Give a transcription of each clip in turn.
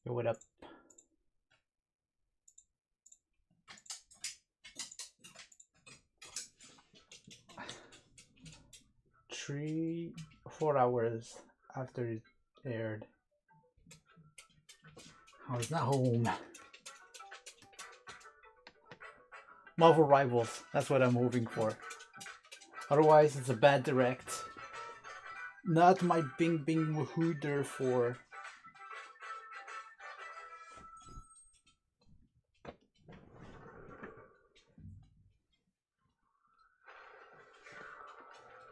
Yo, what up? Three, 4 hours after it aired. I was not home. Marvel Rivals, that's what I'm hoping for. Otherwise, it's a bad direct. Not my Bing Bing Woohoo therefore.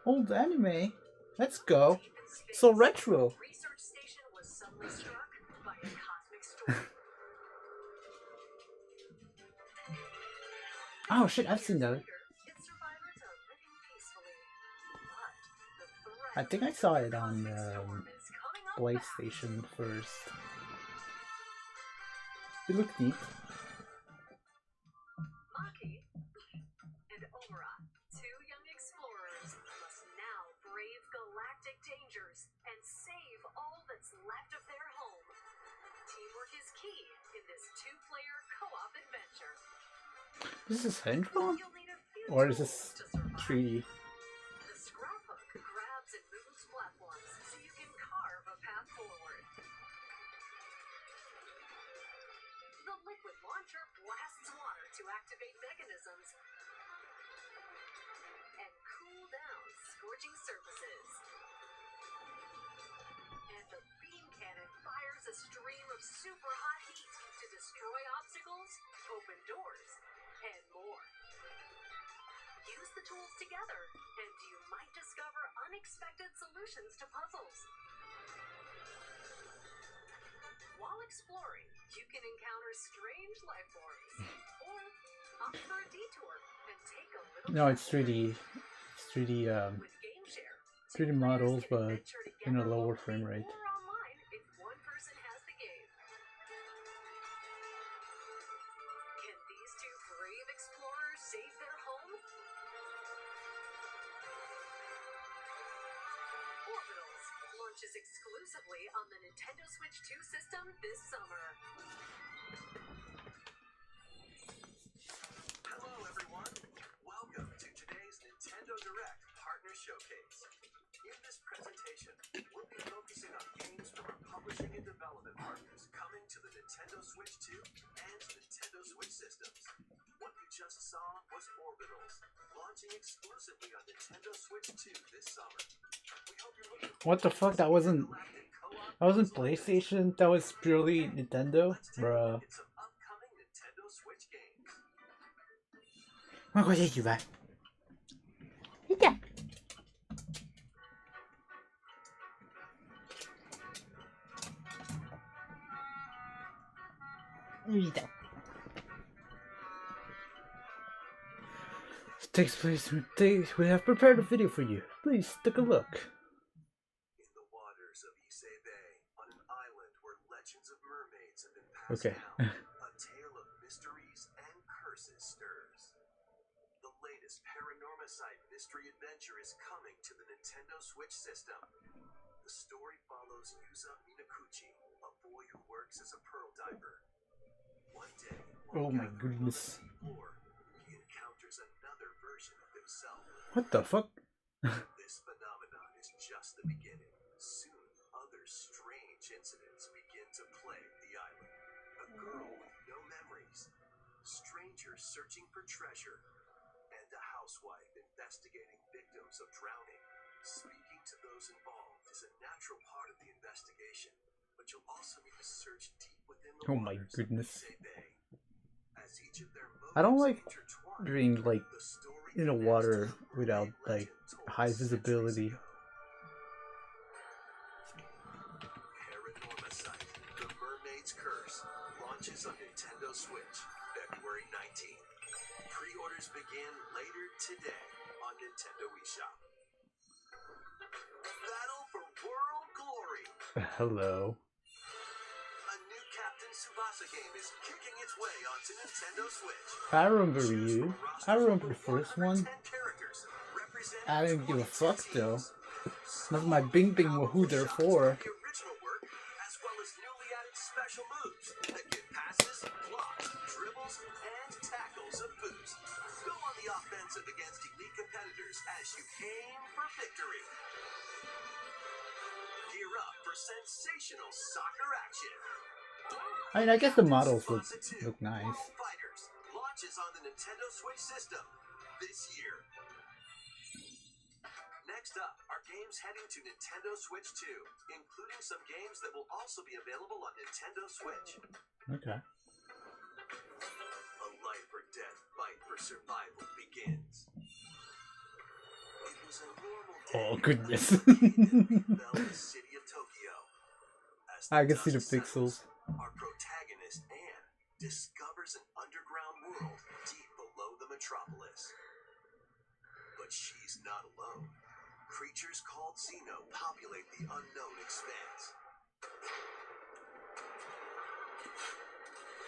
Old anime? Let's go. So retro. Oh shit, I've seen that. I think I saw it on PlayStation first. It looked neat. This is hand-drawn? Or is this 3D? The scrapbook grabs and moves platforms so you can carve a path forward. The liquid launcher blasts water to activate mechanisms and cool down scorching surfaces. And the beam cannon fires a stream of super hot heat to destroy obstacles, open doors, and more. Use the tools together, and you might discover unexpected solutions to puzzles. While exploring, you can encounter strange life forms, or opt for a detour and take a little. No, it's 3D. It's 3D. 3D models, but in a lower frame rate. Exclusively on the Nintendo Switch 2 system this summer. Hello everyone, welcome to today's Nintendo Direct Partner Showcase. In this presentation, we'll be focusing on games from our publishing and development partners coming to the Nintendo Switch 2 and Nintendo Switch systems. What you just saw was Orbitals, launching exclusively on Nintendo Switch 2 this summer. What the fuck? That wasn't PlayStation? That was purely Nintendo? Bruh. I'll go take you back. Yeah. Takes place. We have prepared a video for you. Please take a look. In the waters of Issei Bay, on an island where legends of mermaids have been passed down, a tale of mysteries and curses stirs. The latest Paranormicide mystery adventure is coming to the Nintendo Switch system. The story follows Yuza Minakuchi, a boy who works as a pearl diver. One day, oh my goodness. He encounters another version of himself. What the fuck? This phenomenon is just the beginning. Soon, other strange incidents begin to plague the island. A girl with no memories, strangers searching for treasure, and a housewife investigating victims of drowning. Speaking to those involved is a natural part of the investigation, but you'll also need to search deep within the oh my goodness. I don't like being like in the water without like high visibility. Paranormicide, The Mermaid's Curse, launches on Nintendo Switch February 19th. Pre-orders begin later today on Nintendo eShop. Battle for World Glory. Hello. A new Captain Tsubasa game is kicking its way onto Nintendo Switch. I remember you. I remember the first one. I didn't give a fuck though. Not my Bing Bing Woohoo therefore. The original work, as well as newly added special moves that give passes, blocks, dribbles, and tackles a boost. Go on the offensive against elite competitors as you aim for victory. Gear up for sensational soccer action. I mean, I guess the models look nice. World Fighters launches on the Nintendo Switch system this year. Next up are games heading to Nintendo Switch 2, including some games that will also be available on Nintendo Switch. Okay. A life or death fight for survival begins. It was a normal day. Oh goodness. in the city of Tokyo. As I can see the dust pixels. settles, our protagonist Anne discovers an underground world deep below the metropolis. But she's not alone. Creatures called Xeno populate the unknown expanse.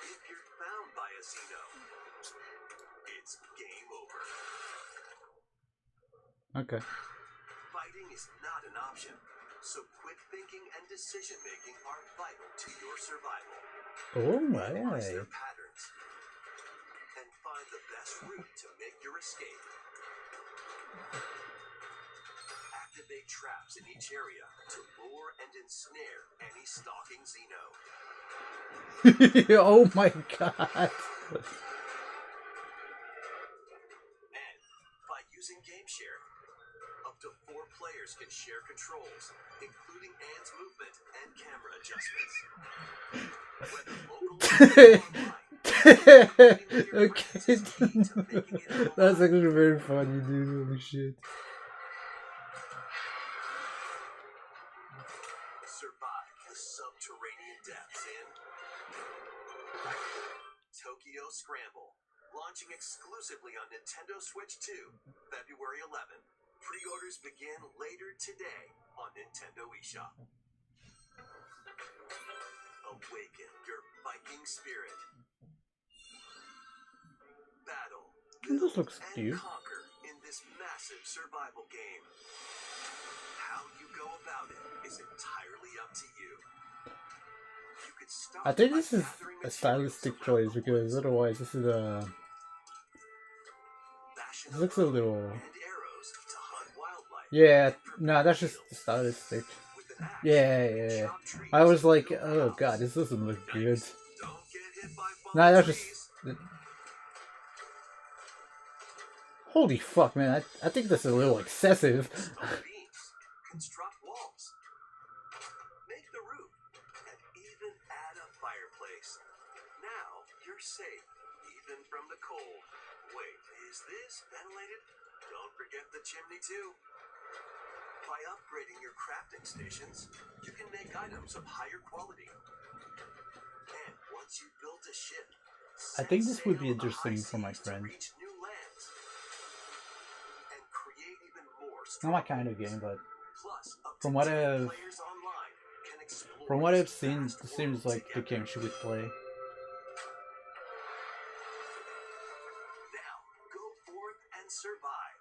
If you're found by a Xeno, it's game over. Okay. Fighting is not an option, so quick thinking and decision making are vital to your survival. Oh Analyze their my. patterns and find the best route to make your escape. Activate traps in each area to lure and ensnare any stalking Xeno. Oh my god. And by using GameShare, up to 4 players can share controls, including Anne's movement and camera adjustments. Whether local or online, Okay. That's actually very funny, dude. Holy shit. survive the subterranean depths in Tokyo Scramble, launching exclusively on Nintendo Switch 2, February 11. Pre-orders begin later today on Nintendo eShop. Awaken your Viking spirit. Battle, This build, looks and cute. conquer in this massive survival game. How you go about it is entirely up to you. You could start I think by this is gathering a materials stylistic around choice the because woods, otherwise this is a. fashion This looks a little. and arrows to hunt wildlife. Yeah, and no, that's just fields. stylistic. With an axe, Yeah, you can yeah. chop trees I was and like, build a oh house. god, this doesn't look good. Nice. Don't get hit by No, fallen that's just. trees. Holy fuck, man! I think that's a little excessive. Install beams, construct walls, make the roof, and even add a fireplace. Now you're safe, even from the cold. Wait, is this ventilated? Don't forget the chimney too. By upgrading your crafting stations, you can make items of higher quality. And once you've built a ship, I think set this would be sail on the high interesting for my seas to friend. reach new lands and create even more Not my strongholds. kind of game, but Plus, up from to what 10 players online can explore from what this I've seen, vast it seems world like the together. game she would play. Now, go forth and survive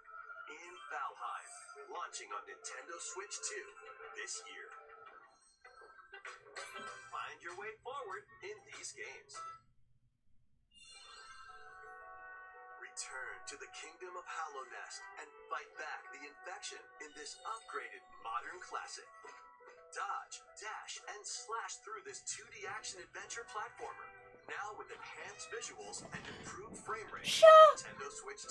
in Valheim, launching on Nintendo Switch 2 this year. Find your way forward in these games. Return to the Kingdom of Hallownest and fight back the infection in this upgraded modern classic. Dodge, dash, and slash through this 2D action-adventure platformer. Now with enhanced visuals and improved frame rate on Nintendo Switch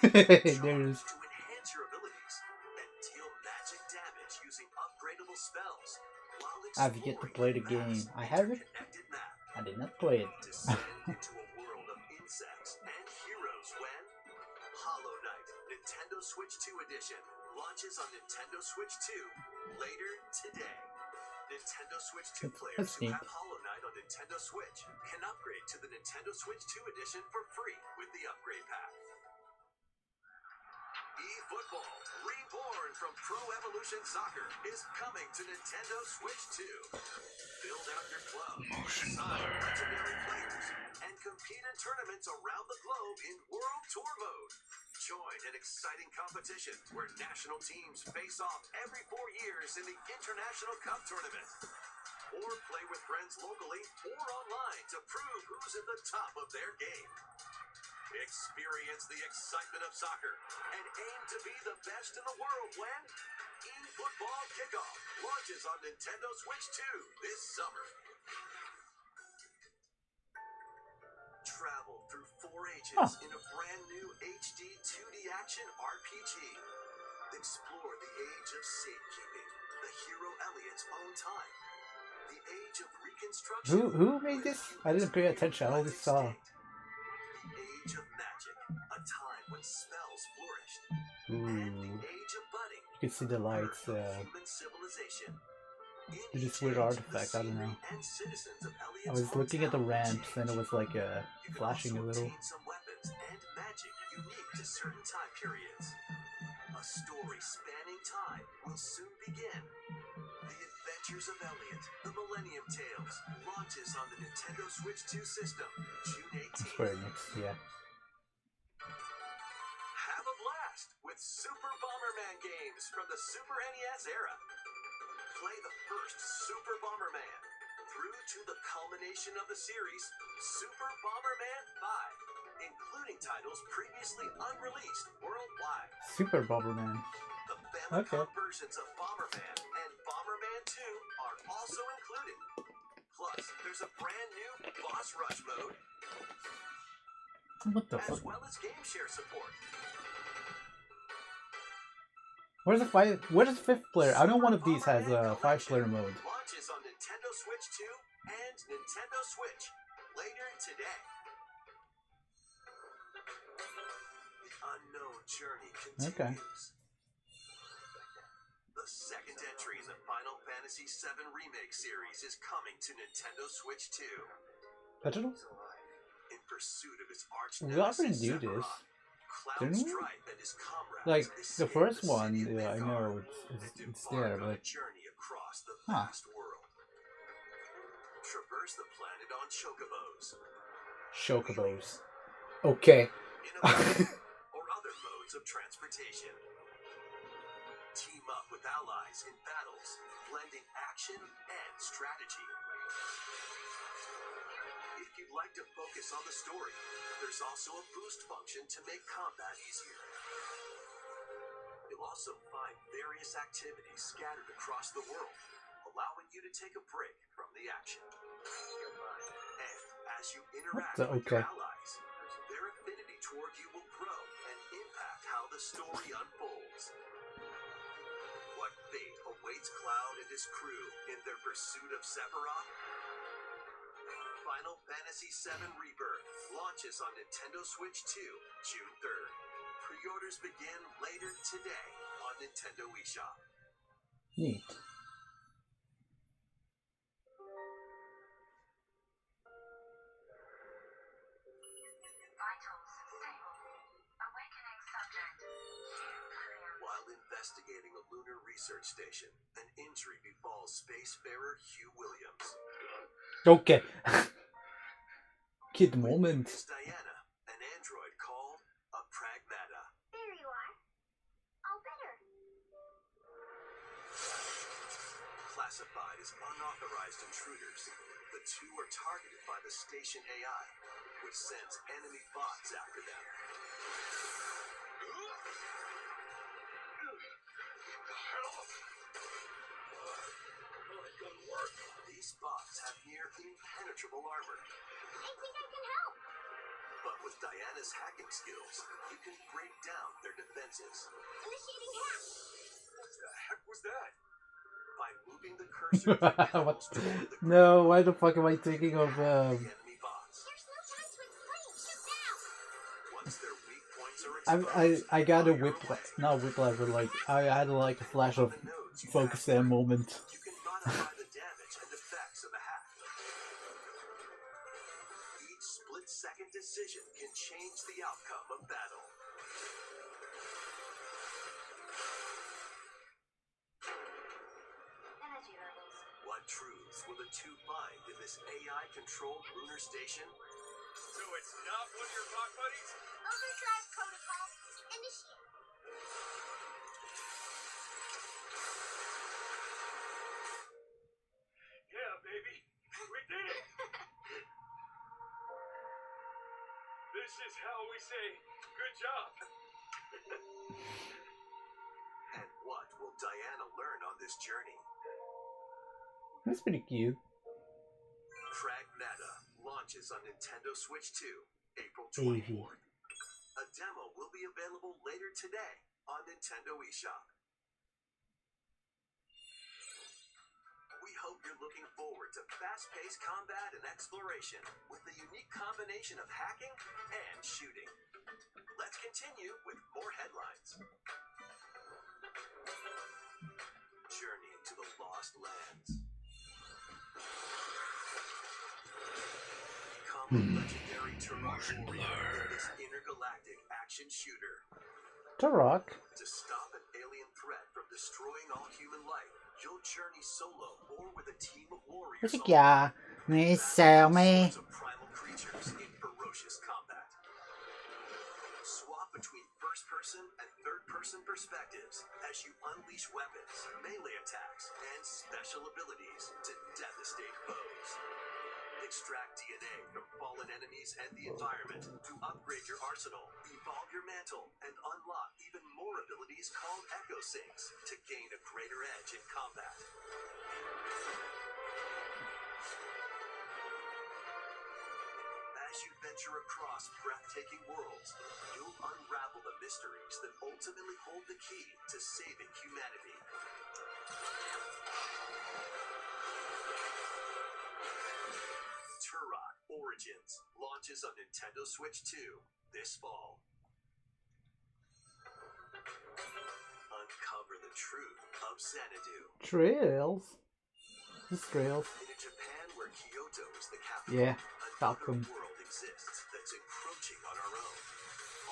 2. There it is. Charge to enhance your abilities and deal magic damage using upgradable spells while I've yet to exploring play the a game. vast, I have it. interconnected map. I did not play it. Descend into a world of insects and heroes when Hollow Knight Nintendo Switch 2 Edition launches on Nintendo Switch 2 later today. Nintendo Switch 2 players That's who neat. have Hollow Knight on Nintendo Switch can upgrade to the Nintendo Switch 2 Edition for free with the upgrade pack. eFootball, reborn from Pro Evolution Soccer, is coming to Nintendo Switch 2. Build out your club, sign legendary players, and compete in tournaments around the globe in World Tour mode. Join an exciting competition where national teams face off every 4 years in the International Cup Tournament. or play with friends locally or online to prove who's at the top of their game. Experience the excitement of soccer and aim to be the best in the world when eFootball Kickoff launches on Nintendo Switch 2 this summer. Travel through 4 ages in a brand new HD 2D action RPG. Explore the age of safekeeping, the hero Elliot's own time. The age of reconstruction. Who made this? I didn't pay attention. I only saw. The age of magic, a time when spells flourished. Ooh. And the age of budding. You can see the lights. Human civilization. This weird artifact. I don't know. I was looking at the ramps and it was like flashing a little. Some weapons and magic unique to certain time periods. A story spanning time will soon begin. The Adventures of Elliot, The Millennium Tales, launches on the Nintendo Switch 2 system, June 18th. Square Enix, yeah. Have a blast with Super Bomberman games from the Super NES era. Play the first Super Bomberman through to the culmination of the series, Super Bomberman 5, including titles previously unreleased worldwide. Super Bomberman. The Famicom versions of Bomberman and Bomberman 2 are also included. Plus, there's a brand new Boss Rush mode, What the as fuck? well as game share support. Where's the five? Where's the fifth player? I know one of these has a 5-player mode. Launches on Nintendo Switch 2 and Nintendo Switch later today. The unknown journey continues. Okay. The second entry in the Final Fantasy VII Remake series is coming to Nintendo Switch 2. Digital? In pursuit of his arch We already do this. Didn't we? Like the first one, yeah, I know it's there, but journey across the huh. vast world. Traverse the planet on chocobos. Chocobos. Okay. In a boat or other modes of transportation. Team up with allies in battles, blending action and strategy. If you'd like to focus on the story, there's also a boost function to make combat easier. You'll also find various activities scattered across the world, allowing you to take a break from the action. And as you interact with your allies, their affinity toward you will grow and impact how the story unfolds. What fate awaits Cloud and his crew in their pursuit of Sephiroth? Final Fantasy VII Rebirth launches on Nintendo Switch 2, June 3rd. Pre-orders begin later today on Nintendo eShop. Neat. Vitals stable. Awakening subject. While investigating a lunar research station, an injury befalls spacefarer Hugh Williams. Okay. Kid moment. Miss Diana, an android called a Pragmata. There you are. All better. Classified as unauthorized intruders, the two are targeted by the station AI, which sends enemy bots after them. These bots have near impenetrable armor. I think I can help. But with Diana's hacking skills, you can break down their defenses. Initiating hack. What the heck was that? By moving the cursor to What? toward the No, why the fuck am I thinking of the enemy bots. There's no time to explain. Shut down. Once their weak points are I got a not whiplash, but like I had like a flash of focus there moment. you can modify the damage and effects of a hack. Each split-second decision can change the outcome of battle. Energy levels. What truths will the two find in this AI-controlled lunar station? So it's not one of your bot buddies? Overdrive protocol. Initiate. Yeah, is how we say good job. And what will Diana learn on this journey? That's pretty cute. Pragmata launches on Nintendo Switch 2, April Davey. 24th. A demo will be available later today on Nintendo eShop. We hope you're looking forward to fast-paced combat and exploration with a unique combination of hacking and shooting. Let's continue with more headlines. Journey to the Lost Lands. Become a legendary Turok warrior in this intergalactic action shooter. Turok. To stop an alien threat from destroying all human life, you'll journey solo or with a team of warriors. Cái kìa, mày sao mày? Of primal creatures in ferocious combat. Swap between first-person and third-person perspectives as you unleash weapons, melee attacks, and special abilities to devastate foes. Extract DNA from fallen enemies and the environment to upgrade your arsenal, evolve your mantle, and unlock even more abilities called Echo Sinks to gain a greater edge in combat. As you venture across breathtaking worlds, you'll unravel the mysteries that ultimately hold the key to saving humanity. Turok Origins launches on Nintendo Switch 2 this fall. Uncover the truth of Xanadu. Trails. This trails. In a Japan where Kyoto is the capital, Yeah, another Falcon. world exists that's encroaching on our own.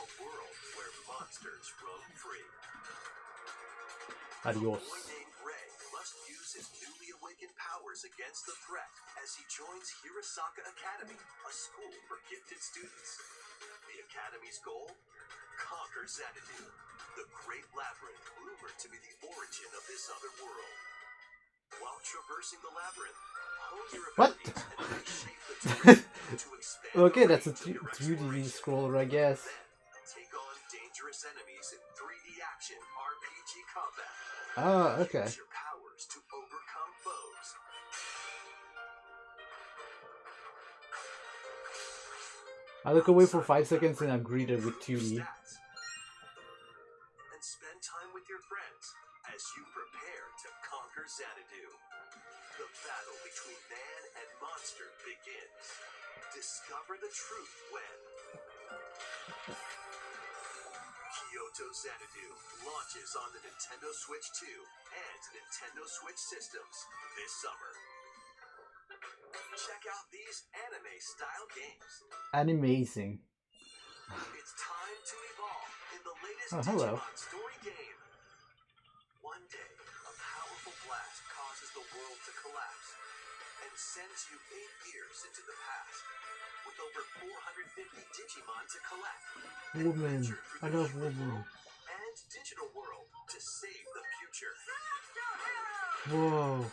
A world where monsters roam free. Adios. A boy named Ray must use his newly awakened powers against the threat as he joins Hirosaka Academy, a school for gifted students. The Academy's goal? Conquer Xanadu, the great labyrinth rumored to be the origin of this other world. While traversing the labyrinth, hone your What? abilities and reshape the terrain to expand Okay, the that's a range of your 2D exploration. scroller, I guess. Then, take on dangerous enemies in 3D action RPG combat. Oh, okay. Use your powers to overcome foes. I look away for 5 seconds and I'm greeted with 2D. Stats. And spend time with your friends as you prepare to conquer Xanadu. The battle between man and monster begins. Discover the truth when Kyoto Xanadu launches on the Nintendo Switch 2 and Nintendo Switch systems this summer. Check out these anime-style games. Animazing. It's time to evolve in the latest Oh, hello. Digimon story game. One day, a powerful blast causes the world to collapse and sends you 8 years into the past with over 450 Digimon to collect. and Woman. venture through I the love human woman. world and digital world to save the future. Whoa.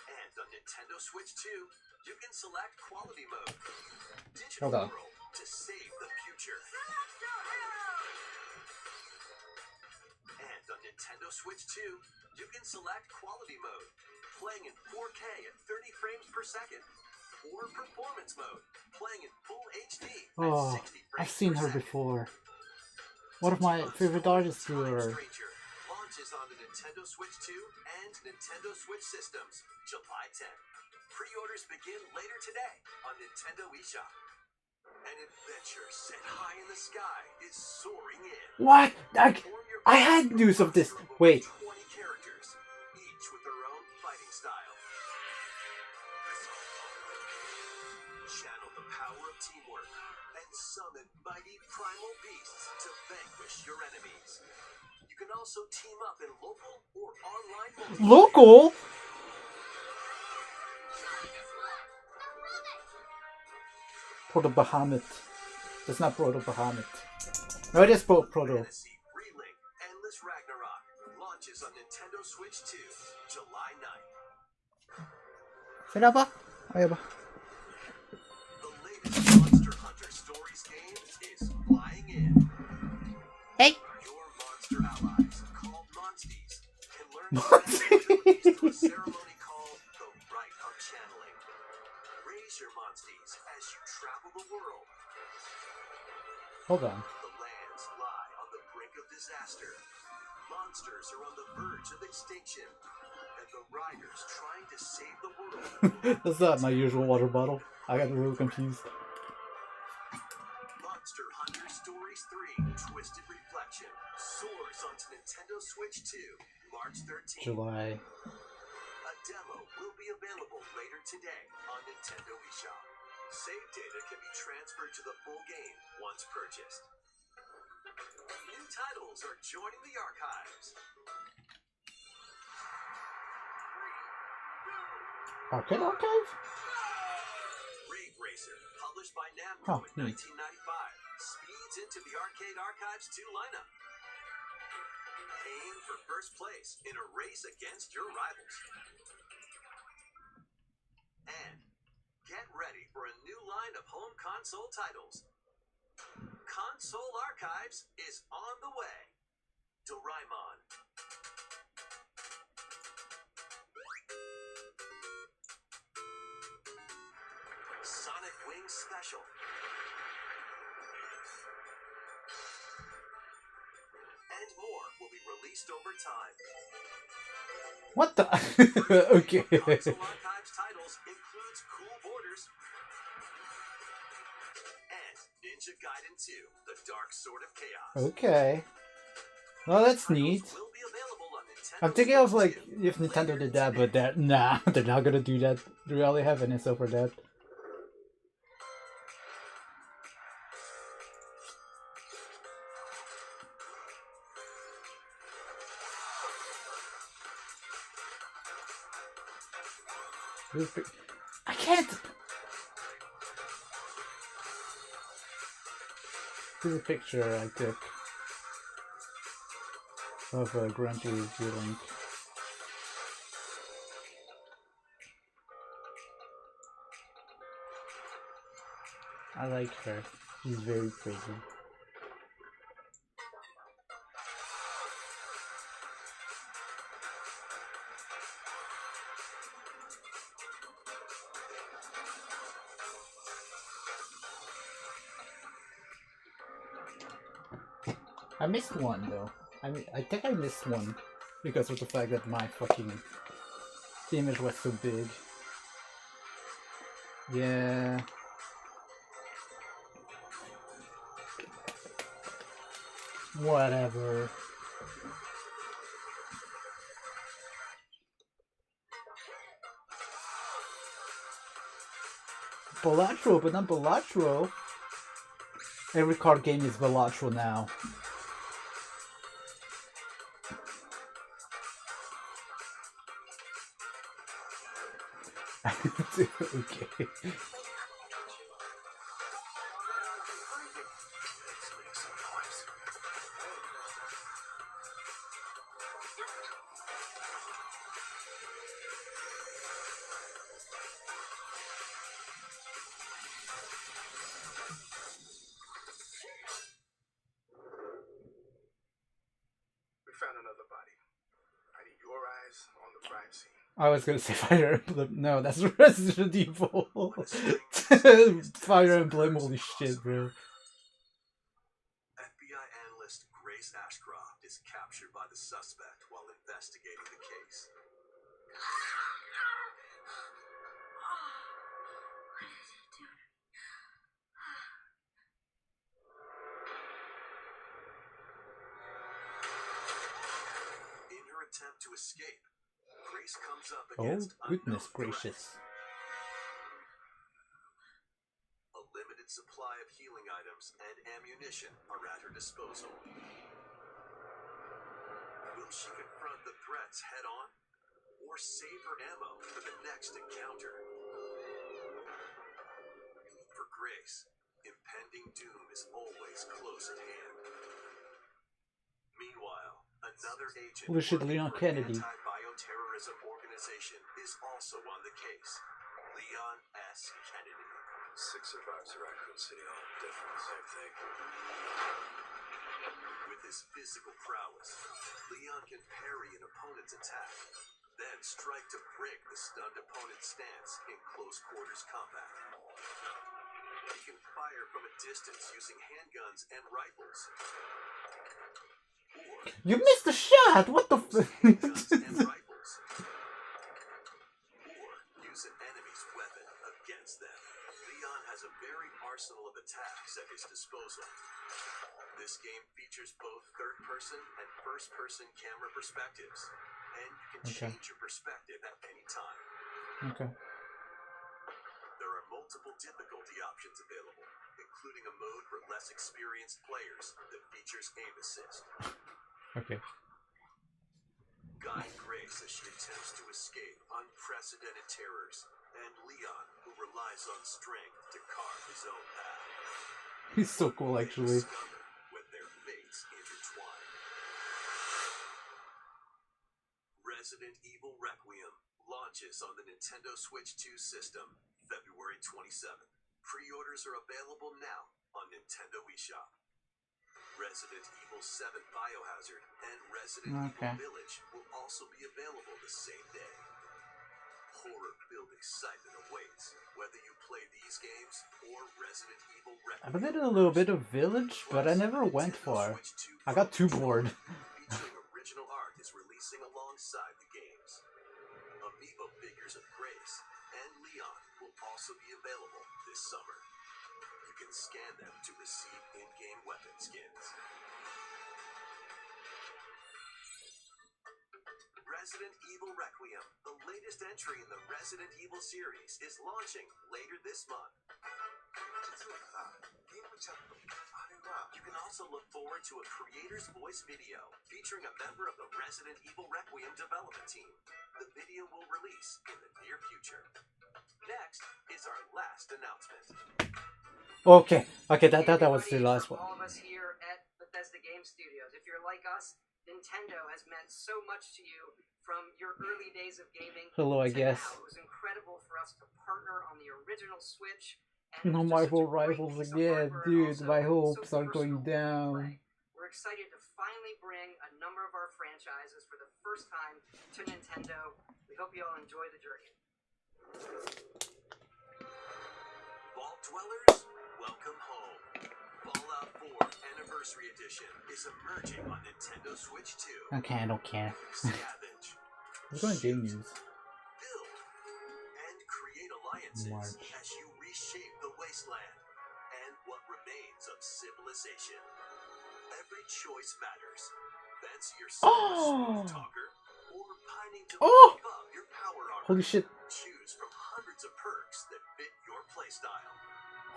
And on Nintendo Switch 2, you can select Quality Mode. Digital Hold on. World to save the future. And on Nintendo Switch 2, you can select Quality Mode, playing in 4K at 30 frames per second. Or Performance Mode, playing in full HD at Oh, 60 frames I've seen per her second. before. One of my favorite artists to her. Stranger launches on the Nintendo Switch 2 and Nintendo Switch systems July 10th. Pre-orders begin later today on Nintendo eShop. An adventure set high in the sky is soaring in. What? Form your I had news of this. roster over Wait. 20 characters, each with their own fighting style. Channel the power of teamwork and summon mighty primal beasts to vanquish your enemies. You can also team up in local or online multiplayer. Local? Proto Bahamut. That's not Proto Bahamut. No, it is Proto. Fantasy Relink Endless Ragnarok launches on Nintendo Switch 2 July 9th. Sila ba? Ayaw ba? The latest Monster Hunter Stories game Everyone used to a ceremony called the Rite of Channeling. Raise your monsties as you travel the world. Hold on. The lands lie on the brink of disaster. Monsters are on the verge of extinction. And the riders trying to save the world. That's not my usual water bottle. I got really confused. Monster Hunter Stories 3 Twisted Reflection soars onto Nintendo Switch 2 March 13th. July. A demo will be available later today on Nintendo eShop. Save data can be transferred to the full game once purchased. New titles are joining the archives. Arcade Archive? Rave Racer, published by Huh, Namco in 1995, speeds into the Arcade Archives 2 lineup. Aim for first place in a race against your rivals. And get ready for a new line of home console titles. Console Archives is on the way. Doraemon. Sonic Wings Special. And more will be released over time. What the? Okay. Console Archives titles includes Cool Borders and Ninja Gaiden 2, The Dark Sword of Chaos. Okay. Well, that's neat. Titles will be available on Nintendo I'm thinking of Switch like 2 if Nintendo later did that, today. but that nah, they're not gonna do that. Do we only have an info for that? I can't. Here's a picture I took of a granblue relink. I like her. She's very pretty. I missed one though. I think I missed one because of the fact that my fucking image was so big. Yeah. Whatever. Bilateral, but not bilateral. Every card game is bilateral now. Okay. Found another body. I need your eyes on the crime scene. I was gonna say Fire Emblem. No, that's Resident Evil. Fire Emblem, holy shit, bro. FBI analyst Grace Ashcroft is captured by the suspect while investigating the case. In her attempt to escape, Grace comes up Oh, against goodness unknown gracious. threats. A limited supply of healing items and ammunition are at her disposal. Will she confront the threats head on, or save her ammo for the next encounter? For Grace, impending doom is always close at hand. Meanwhile, another agent Holy shit, working Leon for Kennedy. an anti-bioterrorism organization is also on the case. Leon S. Kennedy. 6 survivors of Raccoon City, all different, same thing. With his physical prowess, Leon can parry an opponent's attack, then strike to break the stunned opponent's stance in close quarters combat. He can fire from a distance using handguns and rifles. Or You missed the shot! What the f- handguns and rifles. Or use an enemy's weapon against them. Leon has a varied arsenal of attacks at his disposal. This game features both third-person and first-person camera perspectives, and you can change your perspective at any time. Okay. There are multiple difficulty options available, including a mode for less experienced players that features aim assist. Okay. Guide Grace as she attempts to escape unprecedented terrors, and Leon, who relies on strength to carve his own path. He's so cool, actually. Discover when their fates intertwine. Resident Evil Requiem launches on the Nintendo Switch 2 system February 27th. Pre-orders are available now on Nintendo eShop. Resident Evil 7 Biohazard and Resident Evil Village will also be available the same day. Horror-filled excitement awaits, whether you play these games or Resident Evil Requiem. I played a little bit of Village, but I never went far. I got too bored. Featuring original art is releasing alongside the games. Amiibo figures of Grace and Leon will also be available this summer. You can scan them to receive in-game weapon skins. Resident Evil Requiem, the latest entry in the Resident Evil series, is launching later this month. You can also look forward to a creator's voice video featuring a member of the Resident Evil Requiem development team. The video will release in the near future. Next is our last announcement. Okay, that was the last one. All of us here at Bethesda Game Studios. If you're like us, Nintendo has meant so much to you from your early days of gaming. Hello, I to guess. now. It was incredible for us to partner on the original Switch. No, my whole rivals again, dude. My hopes are going down. We're excited to finally bring a number of our franchises for the first time to Nintendo. We hope you all enjoy the journey. Vault Dwellers, welcome home. Fallout 4 Anniversary Edition is emerging on Nintendo Switch 2. Okay, I don't care. Scavenge, What's going game news? build, and create alliances March. as you reshape the wasteland and what remains of civilization. Every choice matters. Fancy yourself a smooth talker or pining to Oh! beef up your power armor. Holy shit. Choose from hundreds of perks that fit your playstyle.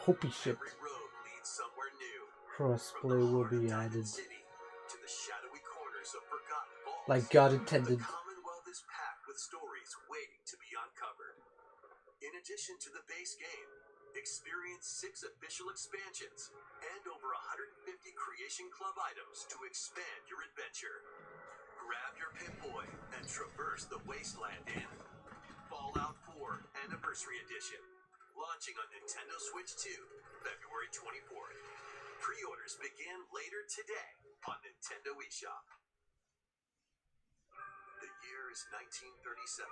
Holy shit. Every road leads somewhere new. Crossplay will be added. City to the shadowy corners of forgotten vaults. Like God intended. The Commonwealth is packed with stories waiting to be uncovered. In addition to the base game, experience 6 official expansions and over 150 Creation Club items to expand your adventure. Grab your Pip-Boy and traverse the wasteland in Fallout 4 Anniversary Edition, launching on Nintendo Switch 2, February 24th. Pre-orders begin later today on Nintendo eShop. The year is 1937.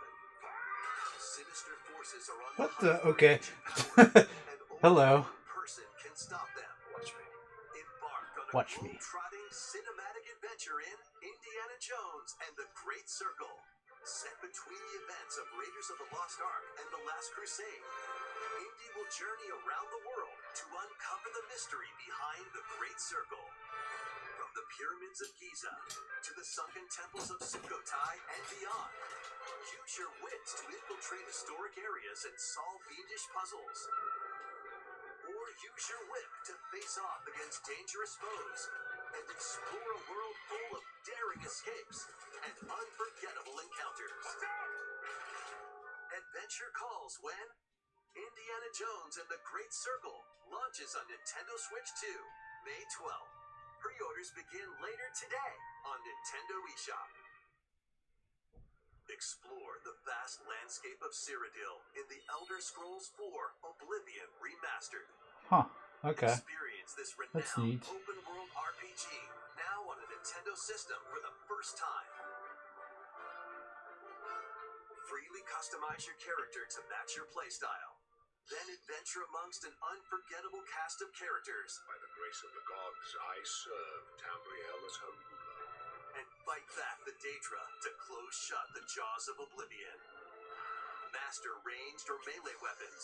Sinister forces are on What the the? hunt for Okay. ancient power, and only Hello. one person can stop them. Watch me. Embark on a Watch me. globe-trotting cinematic adventure in Indiana Jones and the Great Circle. Set between the events of Raiders of the Lost Ark and The Last Crusade, Indy will journey around the world to uncover the mystery behind the Great Circle. From the pyramids of Giza to the sunken temples of Sukhothai and beyond, use your wits to infiltrate historic areas and solve fiendish puzzles. Or use your whip to face off against dangerous foes and explore a world full of daring escapes and unforgettable encounters. Adventure calls when Indiana Jones and the Great Circle launches on Nintendo Switch 2, May 12th. Pre-orders begin later today on Nintendo eShop. Explore the vast landscape of Cyrodiil in the Elder Scrolls 4 Oblivion Remastered. Huh. Okay. Experience experience this That's renowned neat. open-world RPG now on a Nintendo system for the first time. Freely customize your character to match your playstyle. Then adventure amongst an unforgettable cast of characters By the grace of the gods, I serve Tamriel as her ruler. and fight back the Daedra to close shut the jaws of oblivion. Master ranged or melee weapons,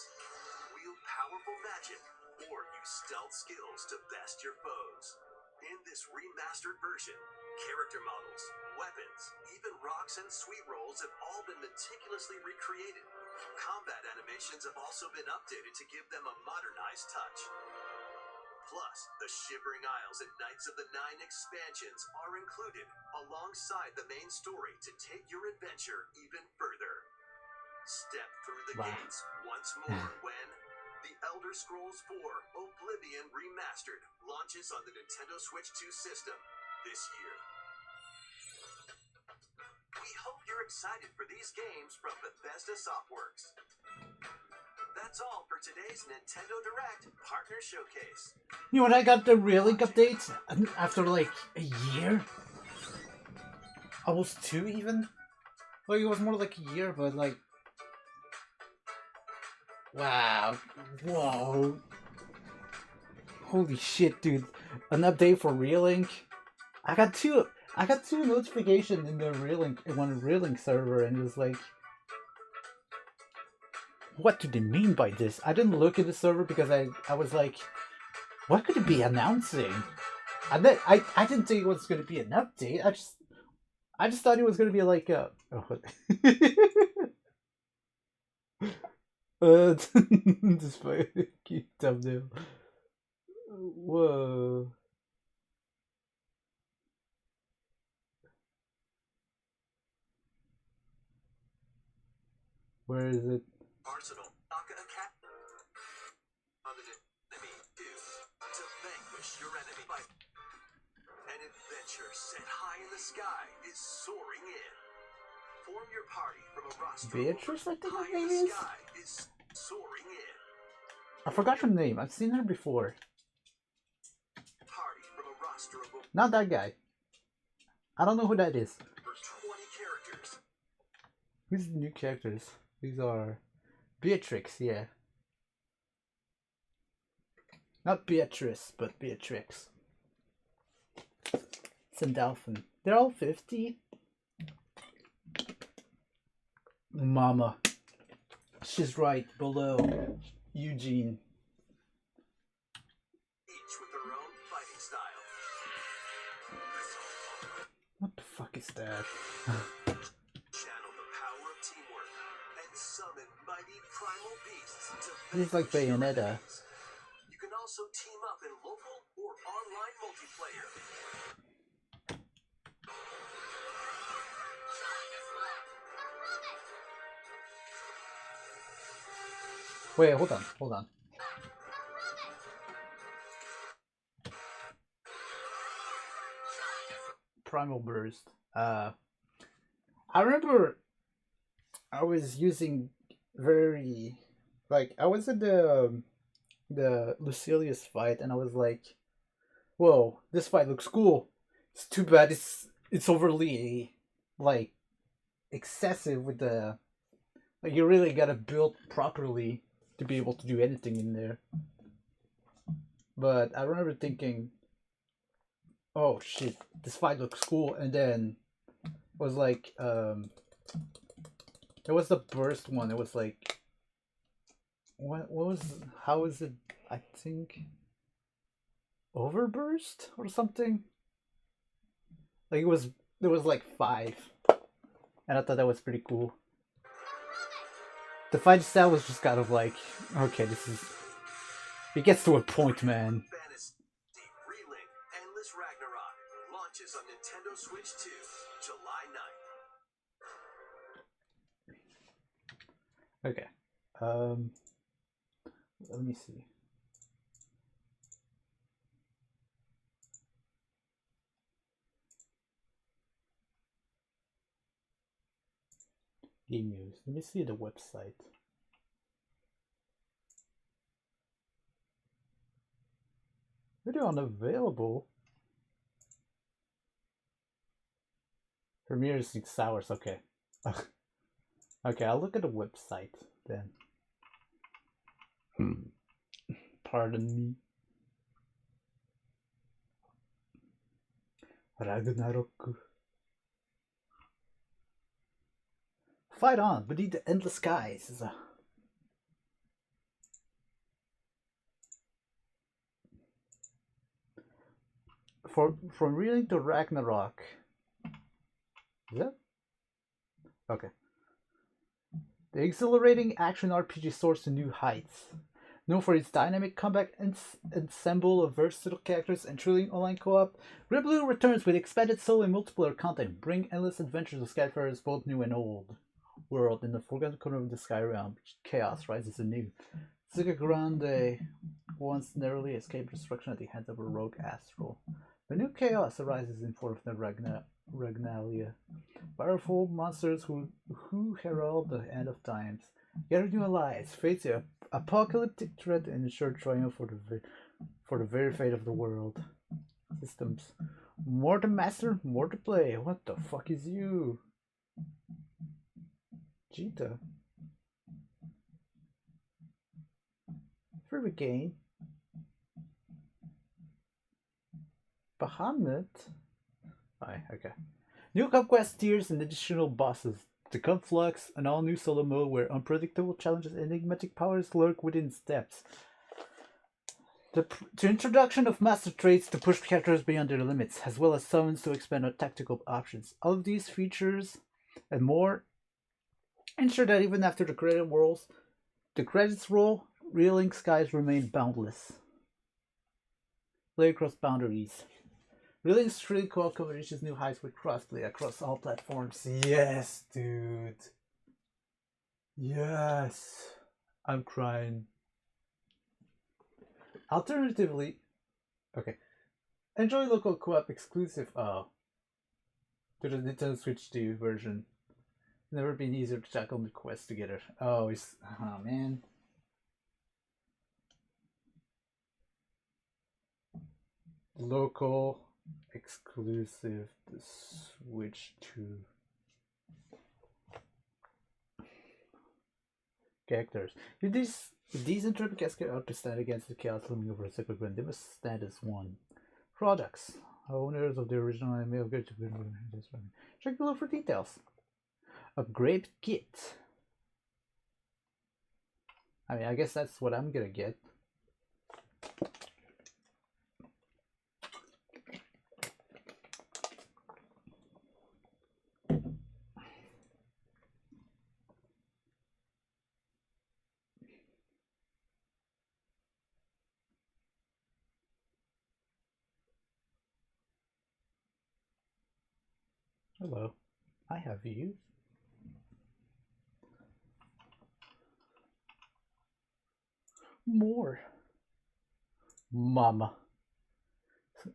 wield powerful magic, or use stealth skills to best your foes. In this remastered version, character models, weapons, even rocks and sweet rolls have all been meticulously recreated. Combat animations have also been updated to give them a modernized touch. Plus, the Shivering Isles and Knights of the Nine expansions are included alongside the main story to take your adventure even further. Step through the Wow. gates once more when The Elder Scrolls 4 Oblivion Remastered launches on the Nintendo Switch 2 system this year. We hope you're excited for these games from Bethesda Softworks. That's all for today's Nintendo Direct Partner Showcase. You know when I got the relink update after like a year? Almost 2 even? Like it was more like a year, but like... Wow. Whoa. Holy shit, dude. An update for relink? I got two notifications in the relink, in one relink server, and it was like... What do they mean by this? I didn't look at the server because I was like, what could it be announcing? And then I didn't think it was gonna be an update. I just thought it was gonna be like a this fucking cute thumbnail. Whoa. Where is it? Arsenal, Aka Attack on the enemy 2 to vanquish your enemy. An adventure set high in the sky is soaring in. Form your party from a roster Beatrice, I think her high in name the is? sky is soaring in. I forgot her name. I've seen her before. Party from a roster of over Not that guy. I don't know who that is. 20 characters. Who's the new characters? These are Beatrix, yeah. Not Beatrice, but Beatrix. Sandalphon. They're all 50. Mama. She's right below Eugene. Each with their own fighting style. What the fuck is that? Channel the power of teamwork and summon mighty primal beasts to This is like vanquish your Bayonetta. enemies. You can also team up in local or online multiplayer. Wait, hold on. Primal Burst. I remember I was using very I was at the Lucilius fight and I was like, whoa, this fight looks cool. It's too bad it's overly excessive with the you really gotta build properly to be able to do anything in there. But I remember thinking, oh shit, this fight looks cool, and then it was like it was the burst one. It was like how is it? I think overburst or something. Like there was like 5, and I thought that was pretty cool. The fight style was just kind of like, okay, it gets to a point, man. Fantasy Relink Endless Ragnarok launches on Nintendo Switch 2 July 9th. Okay. Let me see. Game news. Let me see the website. Video unavailable. Premiere 6 hours, okay. Okay, I'll look at the website then. Pardon me. Ragnarok. Fight on beneath the endless skies. From relink to Ragnarok. Is that? Okay. The exhilarating action RPG soars to new heights. Known for its dynamic combat ensemble of versatile characters and thrilling online co-op, granblue returns with expanded solo and multiplayer content, bring endless adventures of Skyfarers both new and old. World in the forgotten corner of the Sky Realm, chaos rises anew. Zuka Grande once narrowly escaped destruction at the hands of a rogue astral. The new chaos arises in form of the Ragnalia. Powerful monsters who herald the end of times. Gather new allies, face the apocalyptic threat, and ensure triumph for the very fate of the world. Systems. More to master, more to play. What the fuck is you? Cheetah. Free gain. Bahamut. Okay. New conquest tiers and additional bosses. The Conflux, an all-new solo mode where unpredictable challenges and enigmatic powers lurk within steps. The introduction of master traits to push characters beyond their limits, as well as summons to expand on tactical options. All of these features and more ensure that even after the credits roll, relink skies remain boundless. Play across boundaries. Relink's thrilling co-op reaches new heights with crossplay across all platforms. Yes, dude. Yes. I'm crying. Alternatively, okay. Enjoy local co-op exclusive to the Nintendo Switch 2 version. Never been easier to tackle the quest together. Oh man. Local exclusive the Switch 2 characters. If these intrepid cascade are to stand against the chaos looming over a sacred ground, they must stand as one. Products. Owners of the original anime will get to this one. Check below for details. Upgrade kit. I mean, I guess that's what I'm gonna get. Hello, I have you. More. Mama.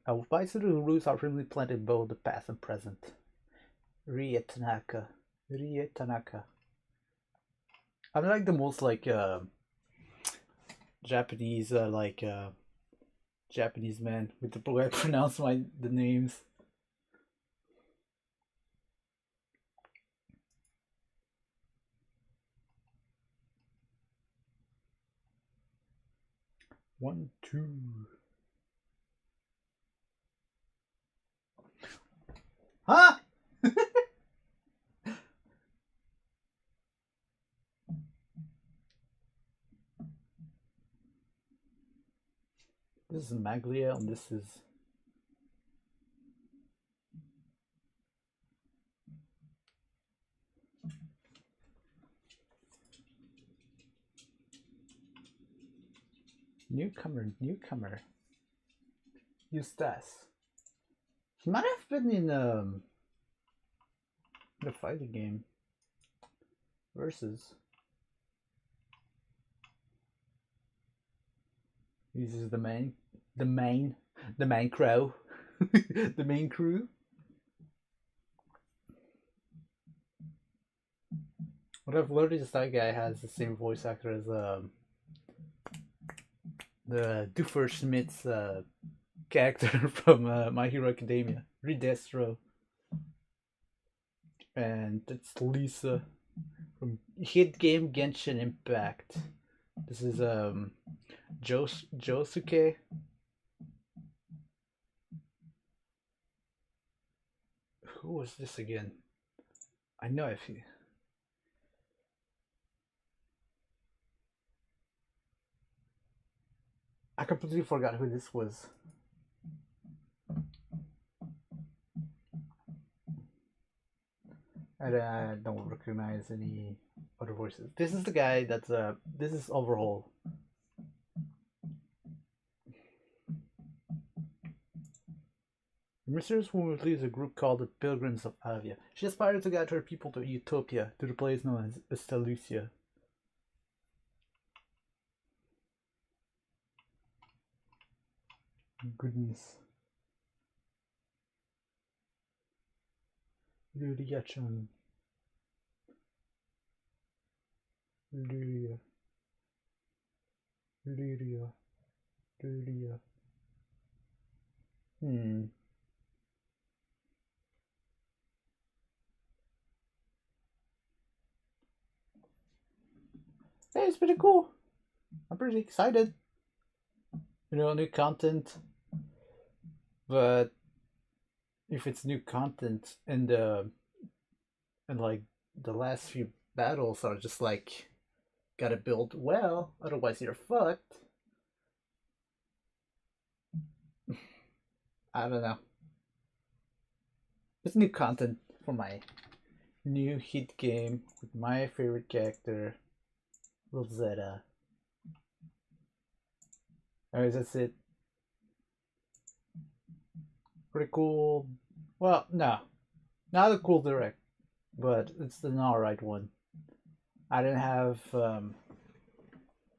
Advisors whose roots are firmly planted both the past and present. Rie Tanaka. I'm like the most Japanese Japanese man with the way I pronounce the names. One, two. Huh? This is Maglia and this is newcomer. Eustace. He might have been in the fighting game. Versus. This is the main crow. The main crew. What I've learned is that guy has the same voice actor as the Doofenshmirtz character from My Hero Academia, Redestro, and it's Lisa from hit game Genshin Impact. This is Josuke. Who was this again? I know if he. I completely forgot who this was. I don't recognize any other voices. This is the guy that's this is Overhaul. The mysterious woman leads a group called the Pilgrims of Avia. She aspires to guide her people to Utopia, to the place known as Estalucia. Goodness. Lyria-chan. Lyria. Lyria. Lyria. Hey, it's pretty cool. I'm pretty excited. You know, new content. But if it's new content and like the last few battles are just like gotta build well, otherwise you're fucked. I don't know. It's new content for my new hit game with my favorite character, Rosetta. Anyways, that's it. Pretty cool. Well, no. Not a cool direct, but it's an alright one. I didn't have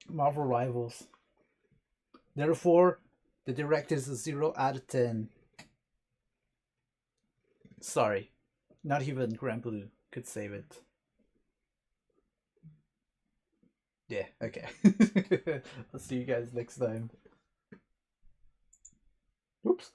Marvel Rivals. Therefore, the direct is a 0 out of 10. Sorry. Not even granblue could save it. Yeah, okay. I'll see you guys next time. Oops.